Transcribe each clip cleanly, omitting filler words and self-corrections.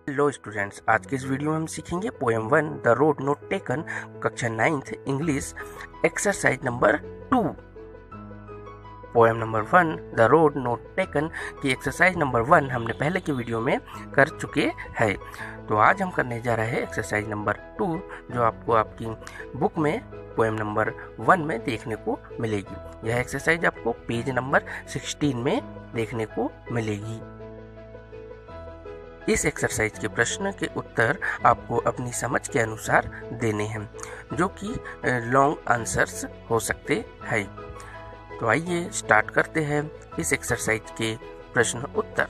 Hello students, आज के इस वीडियो में हम सीखेंगे poem 1 the road not taken, कक्षा 9th English, exercise number 2। Poem number 1 the road not taken की एक्सरसाइज नंबर 1 हमने पहले की वीडियो में कर चुके हैं। तो आज हम करने जा रहे हैं एक्सरसाइज नंबर 2, जो आपको आपकी बुक में पोएम नंबर 1 में देखने को मिलेगी। यह एक्सरसाइज आपको पेज नंबर 16 में देखने को मिलेगी। इस एक्सरसाइज के प्रश्न के उत्तर आपको अपनी समझ के अनुसार देने हैं, जो कि लॉन्ग आंसर्स हो सकते हैं। तो आइए स्टार्ट करते हैं इस एक्सरसाइज के प्रश्न उत्तर।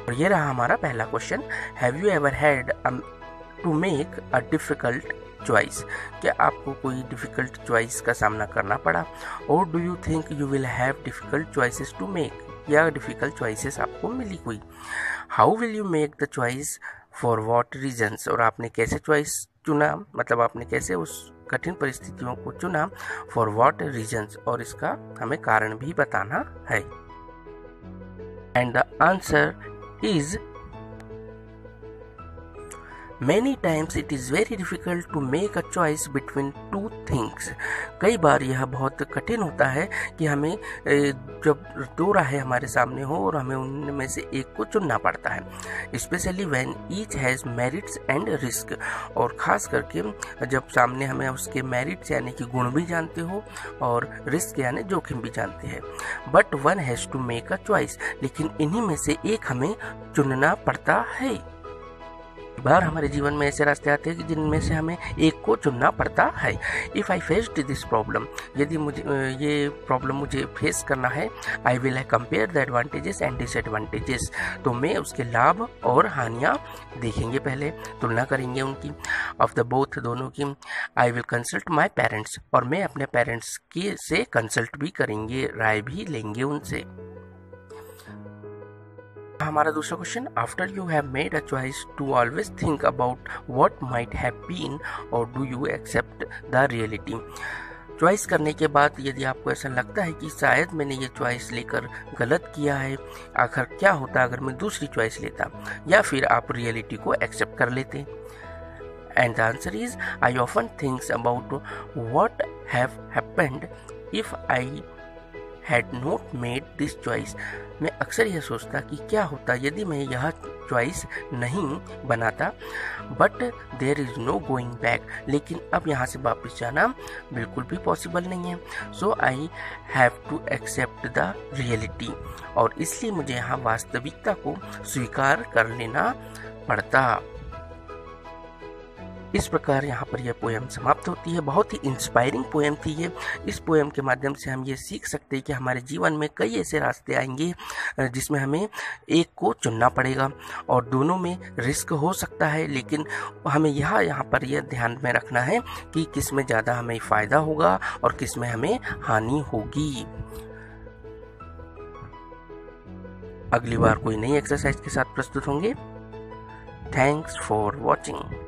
और ये रहा हमारा पहला question, have you ever had to make a difficult choice? क्या आपको कोई डिफिकल्ट चॉइस का सामना करना पड़ा? और do you think you will have difficult choices to make? या डिफिकल्ट चॉइसेस आपको मिली कोई? How will you make the choice, for what reasons? और आपने कैसे चॉइस चुना, मतलब आपने कैसे उस कठिन परिस्थितियों को चुना, फॉर वॉट रीजन्स, और इसका हमें कारण भी बताना है। And the answer is Many times it is very difficult to make a choice between two things. कई बार यह बहुत कठिन होता है कि हमें जब दो राहें हमारे सामने हो और हमें उनमें से एक को चुनना पड़ता है। Specially when each has merits and risk, और ख़ास करके जब सामने हमें उसके मेरिट्स यानी कि गुण भी जानते हो और रिस्क यानी जोखिम भी जानते हैं। But one has to make a choice, लेकिन इन्हीं में से एक हमें चुनना पड़ता है। बार हमारे जीवन में ऐसे रास्ते आते हैं कि जिनमें से हमें एक को चुनना पड़ता है। If I faced this problem, यदि मुझे ये प्रॉब्लम मुझे फेस करना है, I will compare the advantages and disadvantages, तो मैं उसके लाभ और हानियाँ देखेंगे, पहले तुलना करेंगे उनकी, ऑफ द बोथ, दोनों की। I will consult my parents, और मैं अपने पेरेंट्स की से कंसल्ट भी करेंगे, राय भी लेंगे उनसे। हमारा दूसरा question, after you have made a choice to always think about what might have been, और do you accept the reality? Choice करने के बाद यदि आपको ऐसा लगता है कि शायद मैंने ये चॉइस लेकर गलत किया है, आखिर क्या होता अगर मैं दूसरी चॉइस लेता, या फिर आप रियलिटी को एक्सेप्ट कर लेते। And the answer is, I often thinks about what have happened if I had not made this choice. मैं अक्सर यह सोचता कि क्या होता यदि मैं यह चॉइस नहीं बनाता, but there is no going back, लेकिन अब यहाँ से वापस जाना बिल्कुल भी पॉसिबल नहीं है। So I have to accept the reality, और इसलिए मुझे यहाँ वास्तविकता को स्वीकार कर लेना पड़ता। इस प्रकार यहाँ पर यह पोएम समाप्त होती है। बहुत ही इंस्पायरिंग पोएम थी ये। इस पोएम के माध्यम से हम ये सीख सकते हैं कि हमारे जीवन में कई ऐसे रास्ते आएंगे जिसमें हमें एक को चुनना पड़ेगा, और दोनों में रिस्क हो सकता है, लेकिन हमें यहाँ पर यह ध्यान में रखना है कि किस में ज़्यादा हमें फ़ायदा होगा और किस में हमें हानि होगी। अगली बार कोई नई एक्सरसाइज के साथ प्रस्तुत होंगे। Thanks for watching.